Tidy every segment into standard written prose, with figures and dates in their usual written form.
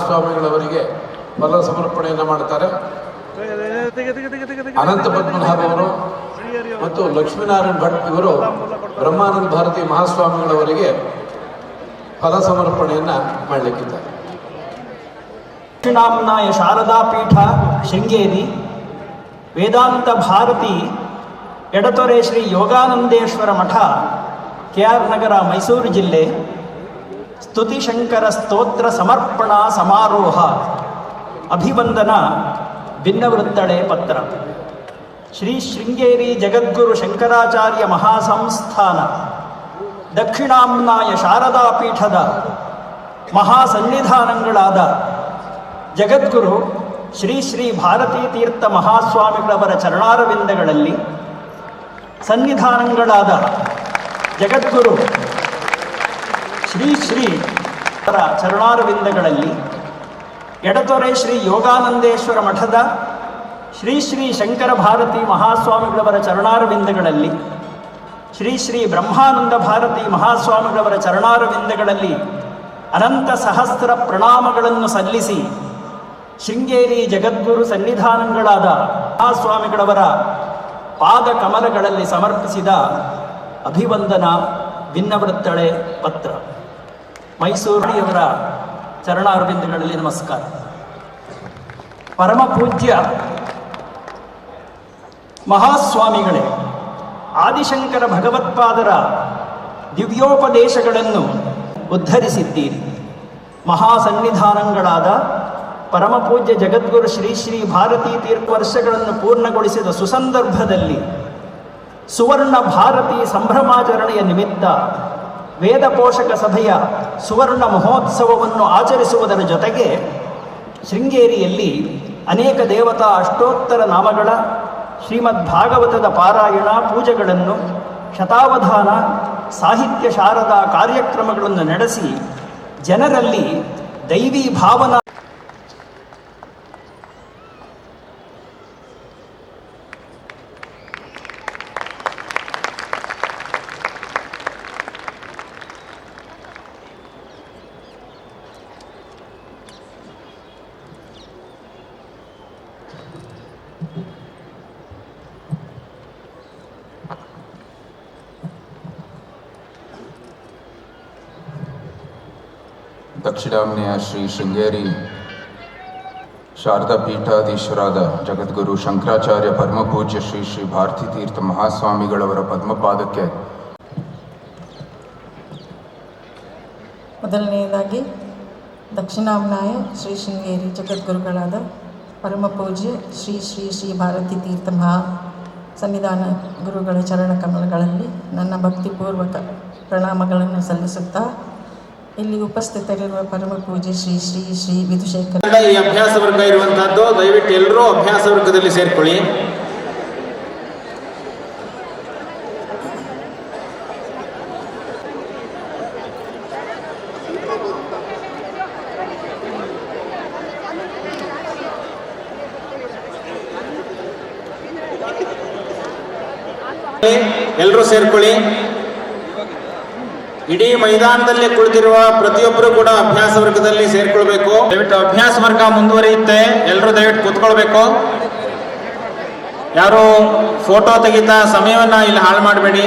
ಸ್ವಾಮಿಗಳವರಿಗೆ ಫಲ ಸಮರ್ಪಣೆಯನ್ನು ಮಾಡ್ತಾರೆ. ಅನಂತ ಪದ್ಮನಾಭ ಅವರು ಮತ್ತು ಲಕ್ಷ್ಮೀನಾರಾಯಣ ಭಟ್ ಇವರು ಬ್ರಹ್ಮಾನಂದ ಭಾರತಿ ಮಹಾಸ್ವಾಮಿಗಳವರಿಗೆ ಫಲ ಸಮರ್ಪಣೆಯನ್ನ ಮಾಡಲಿಕ್ಕಿದ್ದಾರೆ. ದಕ್ಷಿಣಾಮ್ನಾಯ ಶಾರದಾ ಪೀಠ ಶೃಂಗೇರಿ, ವೇದಾಂತ ಭಾರತಿ ಎಡತೊರೆ ಶ್ರೀ ಯೋಗಾನಂದೇಶ್ವರ ಮಠ KR ನಗರ ಮೈಸೂರು ಜಿಲ್ಲೆ ಸ್ತುತಿಶಂಕರ ಸ್ತೋತ್ರ ಸಮರ್ಪಣಾ ಸಮಾರೋಹ ಅಭಿವಂದನ ಭಿನ್ನವೃತ್ತಳೆ ಪತ್ರ. ಶ್ರೀ ಶೃಂಗೇರಿ ಜಗದ್ಗುರು ಶಂಕರಾಚಾರ್ಯ ಮಹಾಸಂಸ್ಥಾನ ದಕ್ಷಿಣಾಮ್ನಾಯ ಶಾರದಾ ಪೀಠದ ಮಹಾಸನ್ನಿಧಾನಗಳಾದ ಜಗದ್ಗುರು ಶ್ರೀ ಶ್ರೀ ಭಾರತೀ ತೀರ್ಥ ಮಹಾಸ್ವಾಮಿಗಳವರ ಚರಣಾರವಿಂದಗಳಲ್ಲಿ, ಸನ್ನಿಧಾನಗಳಾದ ಜಗದ್ಗುರು ಶ್ರೀ ಶ್ರೀ ಅವರ ಚರಣಾರವಿಂದಗಳಲ್ಲಿ, ಎಡತೊರೆ ಶ್ರೀ ಯೋಗಾನಂದೇಶ್ವರ ಮಠದ ಶ್ರೀ ಶ್ರೀ ಶಂಕರ ಭಾರತಿ ಮಹಾಸ್ವಾಮಿಗಳವರ ಚರಣಾರವಿಂದಗಳಲ್ಲಿ, ಶ್ರೀ ಶ್ರೀ ಬ್ರಹ್ಮಾನಂದ ಭಾರತಿ ಮಹಾಸ್ವಾಮಿಗಳವರ ಚರಣಾರವಿಂದಗಳಲ್ಲಿ ಅನಂತ ಸಹಸ್ರ ಪ್ರಣಾಮಗಳನ್ನು ಸಲ್ಲಿಸಿ, ಶೃಂಗೇರಿ ಜಗದ್ಗುರು ಸನ್ನಿಧಾನಗಳಾದ ಮಹಾಸ್ವಾಮಿಗಳವರ ಪಾದ ಕಮಲಗಳಲ್ಲಿ ಸಮರ್ಪಿಸಿದ ಅಭಿವಂದನ ಭಿನ್ನವೃತ್ತಳೆ ಪತ್ರ. ಮೈಸೂರಿಯವರ ಚರಣಾರವಿಂದಗಳಲ್ಲಿ ನಮಸ್ಕಾರ. ಪರಮ ಪೂಜ್ಯ ಮಹಾಸ್ವಾಮಿಗಳೇ, ಆದಿಶಂಕರ ಭಗವತ್ಪಾದರ ದಿವ್ಯೋಪದೇಶಗಳನ್ನು ಉದ್ಧರಿಸಿದ್ದೀರಿ. ಮಹಾಸನ್ನಿಧಾನಗಳಾದ ಪರಮಪೂಜ್ಯ ಜಗದ್ಗುರು ಶ್ರೀ ಶ್ರೀ ಭಾರತೀ ತೀರ್ಥ ವರ್ಷಗಳನ್ನು ಪೂರ್ಣಗೊಳಿಸಿದ ಸುಸಂದರ್ಭದಲ್ಲಿ ಸುವರ್ಣ ಭಾರತಿ ಸಂಭ್ರಮಾಚರಣೆಯ ನಿಮಿತ್ತ ವೇದ ಪೋಷಕ ಸಭೆಯ ಸುವರ್ಣ ಮಹೋತ್ಸವವನ್ನು ಆಚರಿಸುವುದರ ಜೊತೆಗೆ ಶೃಂಗೇರಿಯಲ್ಲಿ ಅನೇಕ ದೇವತಾ ಅಷ್ಟೋತ್ತರ ನಾಮಗಳ ಶ್ರೀಮದ್ ಭಾಗವತದ ಪಾರಾಯಣ ಪೂಜೆಗಳನ್ನು, ಶತಾವಧಾನ, ಸಾಹಿತ್ಯ ಶಾರದಾ ಕಾರ್ಯಕ್ರಮಗಳನ್ನು ನಡೆಸಿ ಜನರಲ್ಲಿ ದೈವೀ ಭಾವನಾ ದಕ್ಷಿಣಾಮ್ನಾಯ ಶ್ರೀ ಶೃಂಗೇರಿ ಶಾರದಾ ಪೀಠಾಧೀಶ್ವರಾದ ಜಗದ್ಗುರು ಶಂಕರಾಚಾರ್ಯ ಪರಮಪೂಜ್ಯ ಶ್ರೀ ಶ್ರೀ ಭಾರತೀ ತೀರ್ಥ ಮಹಾಸ್ವಾಮಿಗಳವರ ಪದ್ಮಪಾದಕ್ಕೆ ಮೊದಲನೆಯದಾಗಿ ದಕ್ಷಿಣಾಮ್ನಾಯ ಶ್ರೀ ಶೃಂಗೇರಿ ಜಗದ್ಗುರುಗಳಾದ ಪರಮಪೂಜ್ಯ ಶ್ರೀ ಶ್ರೀ ಶ್ರೀ ಭಾರತೀ ತೀರ್ಥ ಮಹಾ ಸನ್ನಿಧಾನ ಗುರುಗಳ ಚರಣ ಕಮಲಗಳಲ್ಲಿ ನನ್ನ ಭಕ್ತಿಪೂರ್ವಕ ಪ್ರಣಾಮಗಳನ್ನು ಸಲ್ಲಿಸುತ್ತಾ, ಇಲ್ಲಿ ಉಪಸ್ಥಿತರಿರುವ ಪರಮ ಪೂಜ್ಯ ಶ್ರೀ ಶ್ರೀ ಶ್ರೀ ವಿಧುಶೇಖರ ಈ ಅಭ್ಯಾಸ ವರ್ಗ ಇರುವಂತಹದ್ದು, ದಯವಿಟ್ಟು ಎಲ್ಲರೂ ಅಭ್ಯಾಸ ವರ್ಗದಲ್ಲಿ ಸೇರ್ಕೊಳ್ಳಿ. ಎಲ್ಲರೂ ಸೇರ್ಕೊಳ್ಳಿ. ಇಡೀ ಮೈದಾನದಲ್ಲಿ ಕುಳಿತಿರುವ ಪ್ರತಿಯೊಬ್ಬರು ಕೂಡ ಅಭ್ಯಾಸ ವರ್ಗದಲ್ಲಿ ಸೇರ್ಕೊಳ್ಬೇಕು. ದಯವಿಟ್ಟು ಅಭ್ಯಾಸ ವರ್ಗ ಮುಂದುವರಿಯುತ್ತೆ. ಎಲ್ಲರೂ ದಯವಿಟ್ಟು ಕೂತ್ಕೊಳ್ಬೇಕು. ಯಾರು ಫೋಟೋ ತೆಗಿತಾ ಸಮಯವನ್ನ ಇಲ್ಲಿ ಹಾಳು ಮಾಡಬೇಡಿ.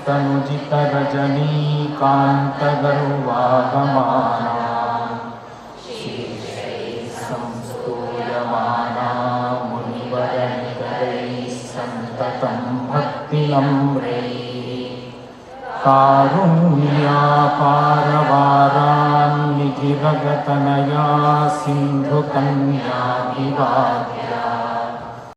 तनुजितरजनीकान्तगर्वागमाना संस्तूयमाना मुनिवरनिकरैः सन्ततं भक्तिनम्रैः कारुण्यापारवारान्निधिरगतनया सिन्धुकन्याभिवाद्य